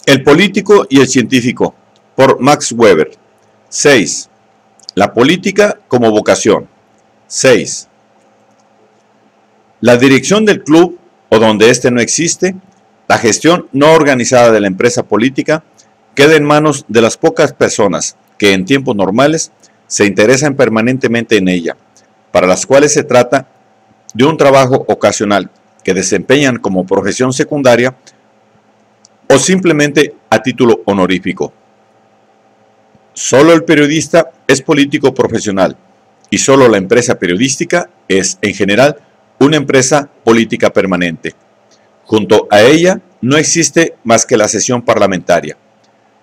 El político y el científico, por Max Weber. 6. La política como vocación. 6. La dirección del club, o donde éste no existe, la gestión no organizada de la empresa política, queda en manos de las pocas personas que en tiempos normales se interesan permanentemente en ella, para las cuales se trata de un trabajo ocasional que desempeñan como profesión secundaria o simplemente a título honorífico. Solo el periodista es político profesional y solo la empresa periodística es, en general, una empresa política permanente. Junto a ella no existe más que la sesión parlamentaria.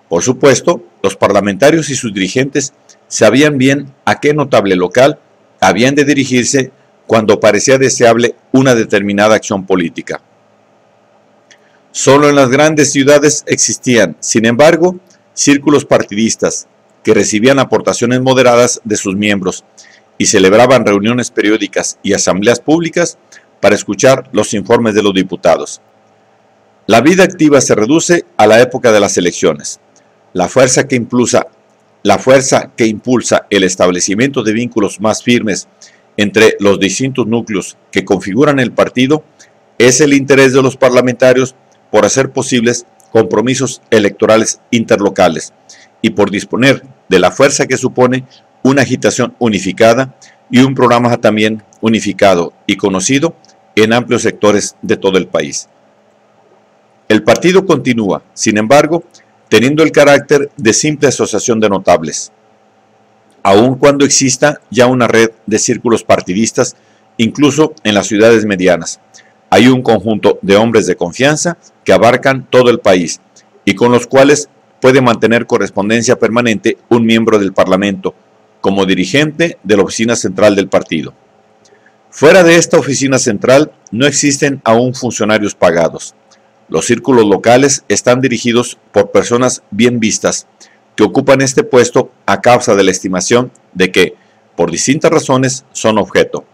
Por supuesto, los parlamentarios y sus dirigentes sabían bien a qué notable local habían de dirigirse cuando parecía deseable una determinada acción política. Solo en las grandes ciudades existían, sin embargo, círculos partidistas que recibían aportaciones moderadas de sus miembros y celebraban reuniones periódicas y asambleas públicas para escuchar los informes de los diputados. La vida activa se reduce a la época de las elecciones. La fuerza que impulsa el establecimiento de vínculos más firmes entre los distintos núcleos que configuran el partido es el interés de los parlamentarios por hacer posibles compromisos electorales interlocales y por disponer de la fuerza que supone una agitación unificada y un programa también unificado y conocido en amplios sectores de todo el país. El partido continúa, sin embargo, teniendo el carácter de simple asociación de notables, aun cuando exista ya una red de círculos partidistas, incluso en las ciudades medianas. Hay un conjunto de hombres de confianza que abarcan todo el país y con los cuales puede mantener correspondencia permanente un miembro del Parlamento, como dirigente de la oficina central del partido. Fuera de esta oficina central no existen aún funcionarios pagados. Los círculos locales están dirigidos por personas bien vistas, que ocupan este puesto a causa de la estimación de que, por distintas razones, son objeto.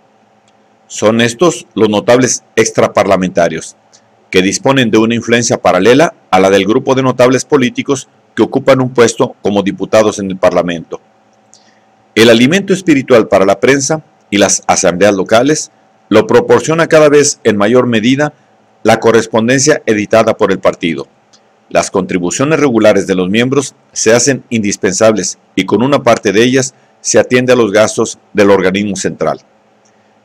Son estos los notables extraparlamentarios, que disponen de una influencia paralela a la del grupo de notables políticos que ocupan un puesto como diputados en el Parlamento. El alimento espiritual para la prensa y las asambleas locales lo proporciona cada vez en mayor medida la correspondencia editada por el partido. Las contribuciones regulares de los miembros se hacen indispensables y con una parte de ellas se atiende a los gastos del organismo central.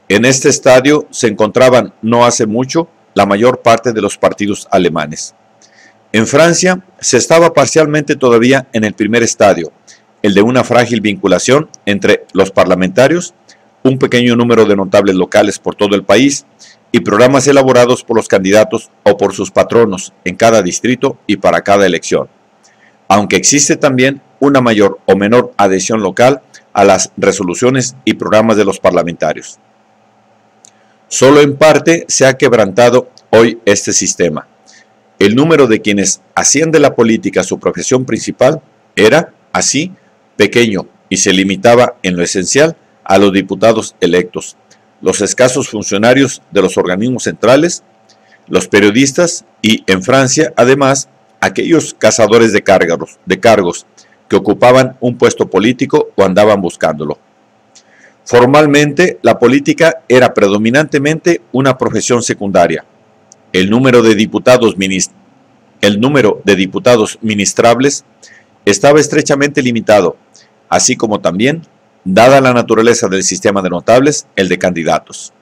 En este estadio se encontraban no hace mucho la mayor parte de los partidos alemanes. En Francia se estaba parcialmente todavía en el primer estadio, el de una frágil vinculación entre los parlamentarios, un pequeño número de notables locales por todo el país y programas elaborados por los candidatos o por sus patronos en cada distrito y para cada elección, aunque existe también una mayor o menor adhesión local a las resoluciones y programas de los parlamentarios. Solo en parte se ha quebrantado hoy este sistema. El número de quienes hacían de la política su profesión principal era, así, pequeño y se limitaba en lo esencial a los diputados electos, los escasos funcionarios de los organismos centrales, los periodistas y, en Francia, además, aquellos cazadores de cargos que ocupaban un puesto político o andaban buscándolo. Formalmente, la política era predominantemente una profesión secundaria. El número de diputados ministrables estaba estrechamente limitado, así como también, dada la naturaleza del sistema de notables, el de candidatos.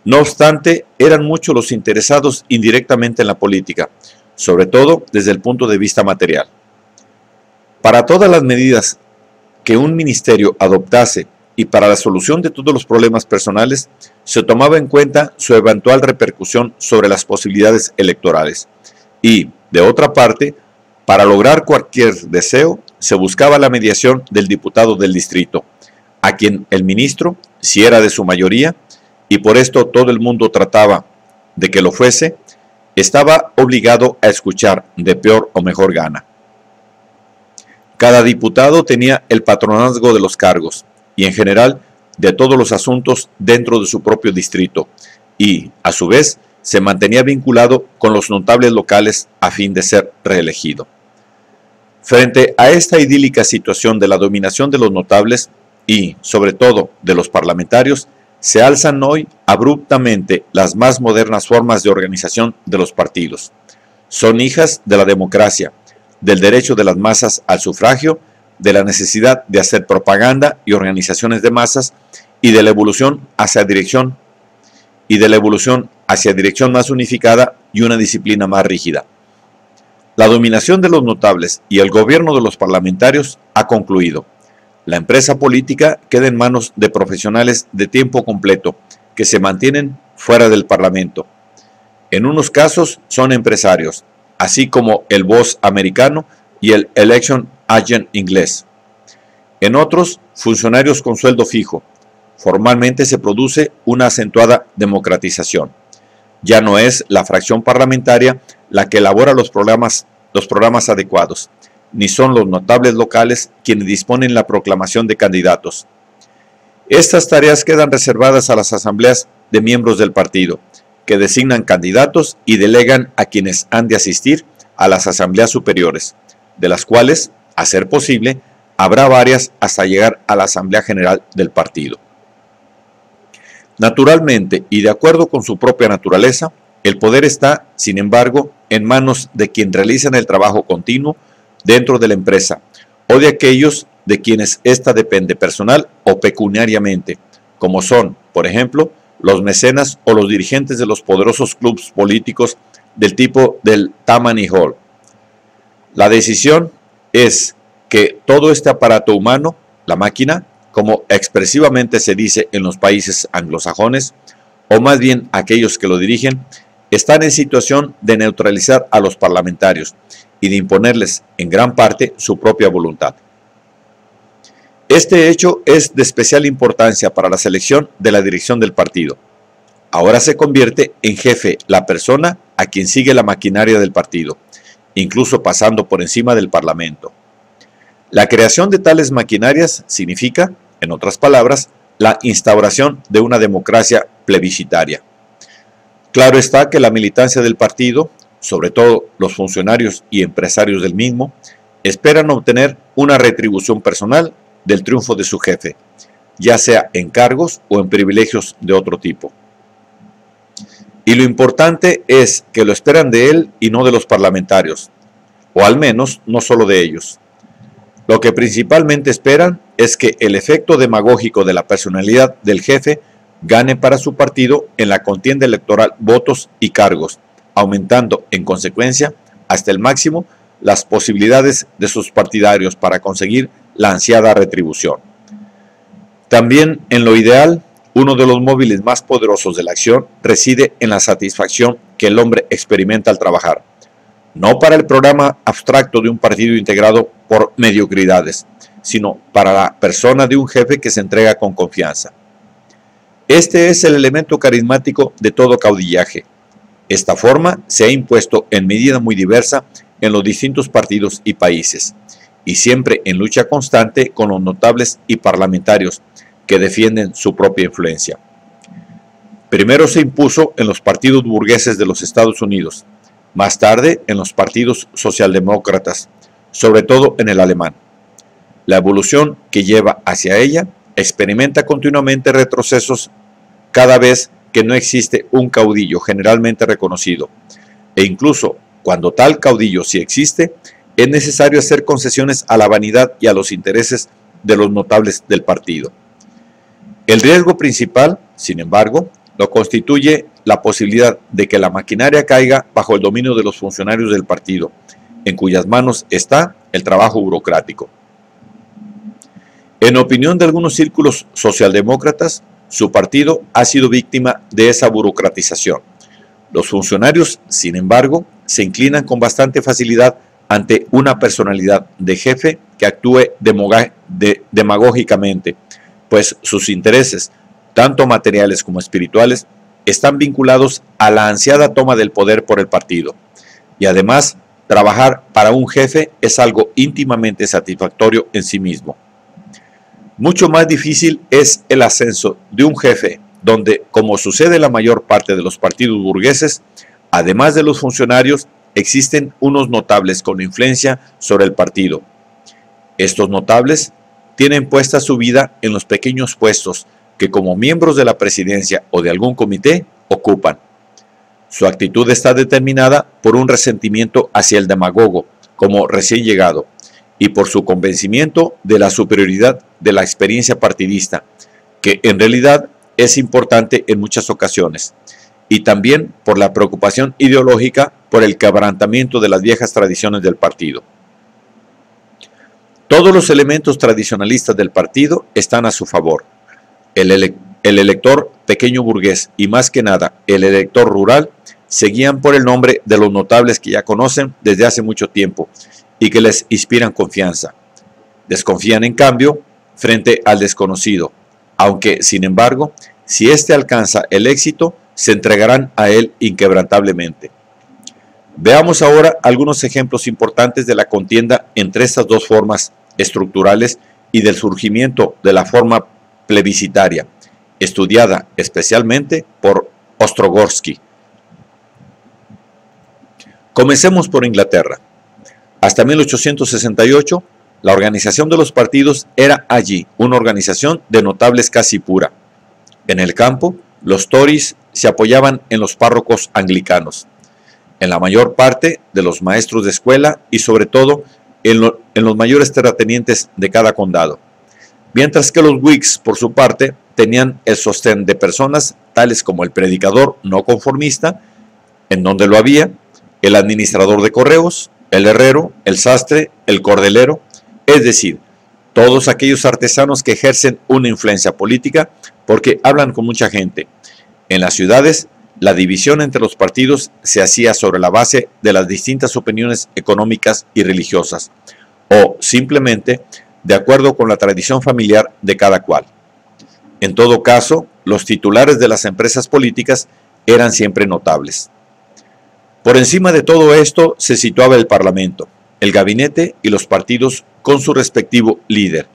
No obstante, eran muchos los interesados indirectamente en la política, sobre todo desde el punto de vista material. Para todas las medidas que un ministerio adoptase y para la solución de todos los problemas personales, se tomaba en cuenta su eventual repercusión sobre las posibilidades electorales. Y, de otra parte, para lograr cualquier deseo, se buscaba la mediación del diputado del distrito, a quien el ministro, si era de su mayoría, y por esto todo el mundo trataba de que lo fuese, estaba obligado a escuchar de peor o mejor gana. Cada diputado tenía el patronazgo de los cargos y en general de todos los asuntos dentro de su propio distrito y, a su vez, se mantenía vinculado con los notables locales a fin de ser reelegido. Frente a esta idílica situación de la dominación de los notables y, sobre todo, de los parlamentarios, se alzan hoy abruptamente las más modernas formas de organización de los partidos. Son hijas de la democracia, del derecho de las masas al sufragio, de la necesidad de hacer propaganda y organizaciones de masas y de la evolución hacia dirección más unificada y una disciplina más rígida. La dominación de los notables y el gobierno de los parlamentarios ha concluido. La empresa política queda en manos de profesionales de tiempo completo que se mantienen fuera del Parlamento. En unos casos son empresarios, así como el boss americano y el election agent inglés. En otros, funcionarios con sueldo fijo. Formalmente se produce una acentuada democratización. Ya no es la fracción parlamentaria la que elabora los programas adecuados, ni son los notables locales quienes disponen la proclamación de candidatos. Estas tareas quedan reservadas a las asambleas de miembros del partido, que designan candidatos y delegan a quienes han de asistir a las asambleas superiores, de las cuales, a ser posible, habrá varias hasta llegar a la Asamblea General del partido. Naturalmente, y de acuerdo con su propia naturaleza, el poder está, sin embargo, en manos de quien realizan el trabajo continuo dentro de la empresa o de aquellos de quienes ésta depende personal o pecuniariamente, como son, por ejemplo, los mecenas o los dirigentes de los poderosos clubes políticos del tipo del Tammany Hall. La decisión es que todo este aparato humano, la máquina, como expresivamente se dice en los países anglosajones, o más bien aquellos que lo dirigen, están en situación de neutralizar a los parlamentarios y de imponerles en gran parte su propia voluntad. Este hecho es de especial importancia para la selección de la dirección del partido. Ahora se convierte en jefe la persona a quien sigue la maquinaria del partido, incluso pasando por encima del Parlamento. La creación de tales maquinarias significa, en otras palabras, la instauración de una democracia plebiscitaria. Claro está que la militancia del partido, sobre todo los funcionarios y empresarios del mismo, esperan obtener una retribución personal del triunfo de su jefe, ya sea en cargos o en privilegios de otro tipo. Y lo importante es que lo esperan de él y no de los parlamentarios, o al menos no solo de ellos. Lo que principalmente esperan es que el efecto demagógico de la personalidad del jefe gane para su partido en la contienda electoral votos y cargos, aumentando en consecuencia hasta el máximo las posibilidades de sus partidarios para conseguir la ansiada retribución. También, en lo ideal, uno de los móviles más poderosos de la acción reside en la satisfacción que el hombre experimenta al trabajar, no para el programa abstracto de un partido integrado por mediocridades, sino para la persona de un jefe que se entrega con confianza. Este es el elemento carismático de todo caudillaje. Esta forma se ha impuesto en medida muy diversa en los distintos partidos y países, y siempre en lucha constante con los notables y parlamentarios que defienden su propia influencia. Primero se impuso en los partidos burgueses de los Estados Unidos, más tarde en los partidos socialdemócratas, sobre todo en el alemán. La evolución que lleva hacia ella experimenta continuamente retrocesos cada vez que no existe un caudillo generalmente reconocido, e incluso cuando tal caudillo sí existe, es necesario hacer concesiones a la vanidad y a los intereses de los notables del partido. El riesgo principal, sin embargo, lo constituye la posibilidad de que la maquinaria caiga bajo el dominio de los funcionarios del partido, en cuyas manos está el trabajo burocrático. En opinión de algunos círculos socialdemócratas, su partido ha sido víctima de esa burocratización. Los funcionarios, sin embargo, se inclinan con bastante facilidad ante una personalidad de jefe que actúe demagógicamente, pues sus intereses, tanto materiales como espirituales, están vinculados a la ansiada toma del poder por el partido. Y además, trabajar para un jefe es algo íntimamente satisfactorio en sí mismo. Mucho más difícil es el ascenso de un jefe donde, como sucede en la mayor parte de los partidos burgueses, además de los funcionarios, existen unos notables con influencia sobre el partido. Estos notables tienen puesta su vida en los pequeños puestos que como miembros de la presidencia o de algún comité ocupan. Su actitud está determinada por un resentimiento hacia el demagogo como recién llegado y por su convencimiento de la superioridad de la experiencia partidista, que en realidad es importante en muchas ocasiones, y también por la preocupación ideológica por el quebrantamiento de las viejas tradiciones del partido. Todos los elementos tradicionalistas del partido están a su favor. El elector pequeño burgués y más que nada el elector rural se guían por el nombre de los notables que ya conocen desde hace mucho tiempo y que les inspiran confianza. Desconfían en cambio frente al desconocido, aunque sin embargo, si éste alcanza el éxito, se entregarán a él inquebrantablemente. Veamos ahora algunos ejemplos importantes de la contienda entre estas dos formas estructurales y del surgimiento de la forma plebiscitaria, estudiada especialmente por Ostrogorsky. Comencemos por Inglaterra. Hasta 1868, la organización de los partidos era allí una organización de notables casi pura. En el campo, los Tories se apoyaban en los párrocos anglicanos, en la mayor parte de los maestros de escuela y sobre todo en los mayores terratenientes de cada condado, mientras que los Whigs, por su parte, tenían el sostén de personas tales como el predicador no conformista, en donde lo había, el administrador de correos, el herrero, el sastre, el cordelero, es decir, todos aquellos artesanos que ejercen una influencia política porque hablan con mucha gente. En las ciudades, la división entre los partidos se hacía sobre la base de las distintas opiniones económicas y religiosas, o simplemente de acuerdo con la tradición familiar de cada cual. En todo caso, los titulares de las empresas políticas eran siempre notables. Por encima de todo esto se situaba el Parlamento, el gabinete y los partidos con su respectivo líder,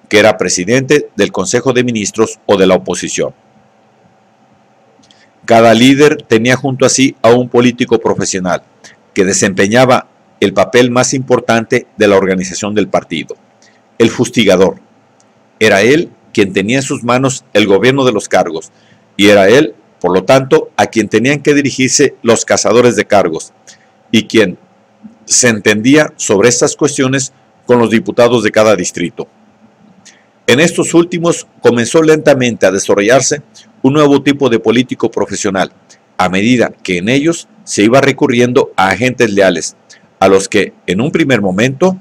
que era presidente del Consejo de Ministros o de la oposición. Cada líder tenía junto a sí a un político profesional, que desempeñaba el papel más importante de la organización del partido, el fustigador. Era él quien tenía en sus manos el gobierno de los cargos, y era él, por lo tanto, a quien tenían que dirigirse los cazadores de cargos, y quien se entendía sobre estas cuestiones con los diputados de cada distrito. En estos últimos comenzó lentamente a desarrollarse un nuevo tipo de político profesional, a medida que en ellos se iba recurriendo a agentes leales, a los que en un primer momento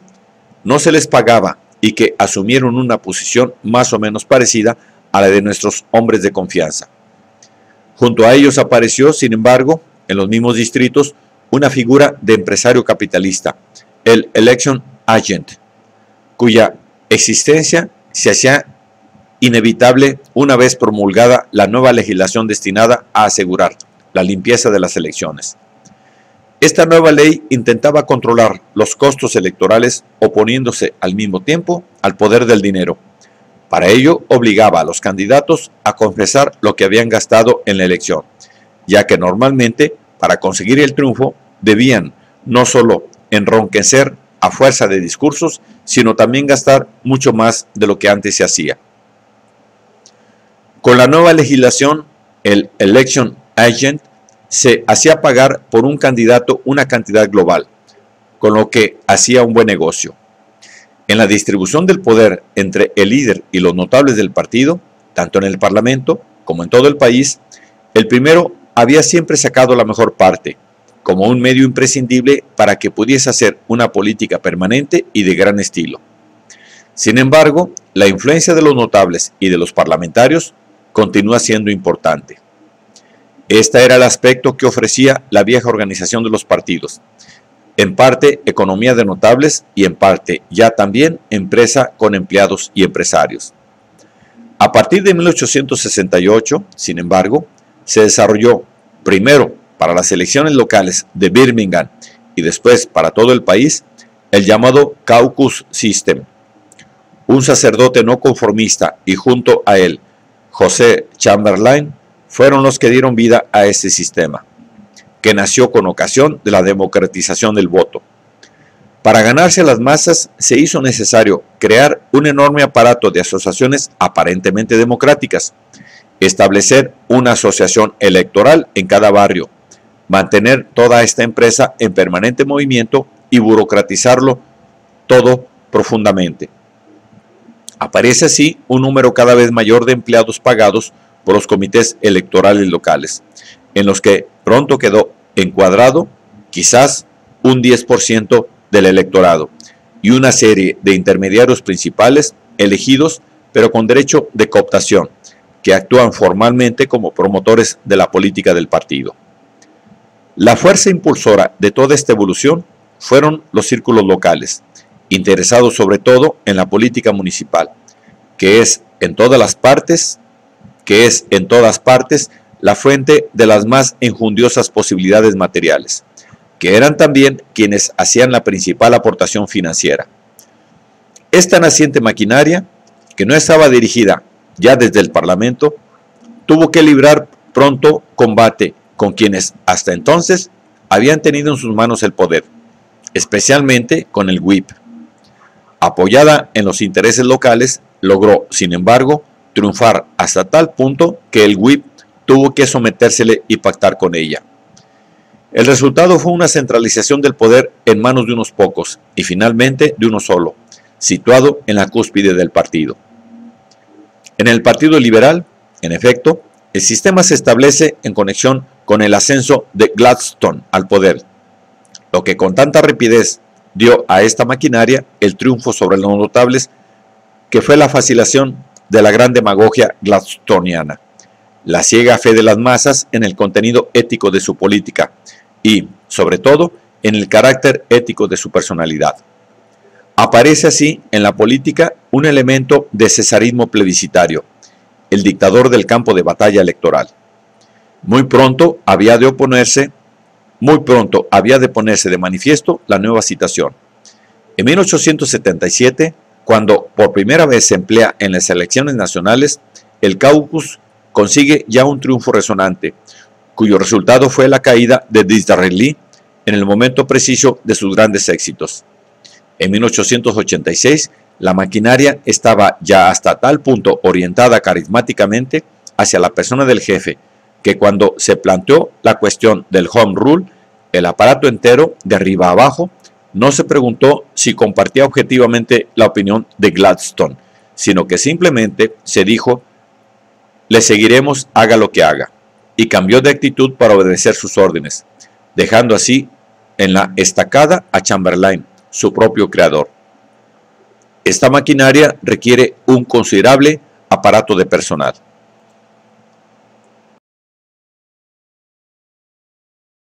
no se les pagaba y que asumieron una posición más o menos parecida a la de nuestros hombres de confianza. Junto a ellos apareció, sin embargo, en los mismos distritos, una figura de empresario capitalista, el election agent, cuya existencia se hacía inevitable una vez promulgada la nueva legislación destinada a asegurar la limpieza de las elecciones. Esta nueva ley intentaba controlar los costos electorales oponiéndose al mismo tiempo al poder del dinero. Para ello obligaba a los candidatos a confesar lo que habían gastado en la elección, ya que normalmente para conseguir el triunfo debían no solo enronquecer a fuerza de discursos, sino también gastar mucho más de lo que antes se hacía. Con la nueva legislación, el election agent se hacía pagar por un candidato una cantidad global, con lo que hacía un buen negocio. En la distribución del poder entre el líder y los notables del partido, tanto en el Parlamento como en todo el país, el primero había siempre sacado la mejor parte, como un medio imprescindible para que pudiese hacer una política permanente y de gran estilo. Sin embargo, la influencia de los notables y de los parlamentarios continúa siendo importante. Este era el aspecto que ofrecía la vieja organización de los partidos, en parte economía de notables y en parte ya también empresa con empleados y empresarios. A partir de 1868, sin embargo, se desarrolló primero para las elecciones locales de Birmingham y después para todo el país el llamado Caucus System. Un sacerdote no conformista y junto a él José Chamberlain fueron los que dieron vida a este sistema. que nació con ocasión de la democratización del voto. Para ganarse a las masas se hizo necesario crear un enorme aparato de asociaciones aparentemente democráticas, establecer una asociación electoral en cada barrio, mantener toda esta empresa en permanente movimiento y burocratizarlo todo profundamente. Aparece así un número cada vez mayor de empleados pagados por los comités electorales locales, en los que pronto quedó encuadrado quizás un 10% del electorado y una serie de intermediarios principales elegidos pero con derecho de cooptación, que actúan formalmente como promotores de la política del partido. La fuerza impulsora de toda esta evolución fueron los círculos locales, interesados sobre todo en la política municipal, que es en todas partes la fuente de las más enjundiosas posibilidades materiales, que eran también quienes hacían la principal aportación financiera. Esta naciente maquinaria, que no estaba dirigida ya desde el Parlamento, tuvo que librar pronto combate con quienes hasta entonces habían tenido en sus manos el poder, especialmente con el whip. Apoyada en los intereses locales, logró, sin embargo, triunfar hasta tal punto que el whip tuvo que sometérsele y pactar con ella. El resultado fue una centralización del poder en manos de unos pocos y finalmente de uno solo, situado en la cúspide del partido. En el Partido Liberal, en efecto, el sistema se establece en conexión con el ascenso de Gladstone al poder, lo que con tanta rapidez dio a esta maquinaria el triunfo sobre los notables, que fue la fascinación de la gran demagogia gladstoniana, la ciega fe de las masas en el contenido ético de su política y, sobre todo, en el carácter ético de su personalidad. Aparece así en la política un elemento de cesarismo plebiscitario, el dictador del campo de batalla electoral. Muy pronto había de ponerse de manifiesto la nueva situación. En 1877, cuando por primera vez se emplea en las elecciones nacionales, el caucus consigue ya un triunfo resonante, cuyo resultado fue la caída de Disraeli en el momento preciso de sus grandes éxitos. En 1886, la maquinaria estaba ya hasta tal punto orientada carismáticamente hacia la persona del jefe, que cuando se planteó la cuestión del Home Rule, el aparato entero, de arriba a abajo, no se preguntó si compartía objetivamente la opinión de Gladstone, sino que simplemente se dijo: le seguiremos haga lo que haga, y cambió de actitud para obedecer sus órdenes, dejando así en la estacada a Chamberlain, su propio creador. Esta maquinaria requiere un considerable aparato de personal.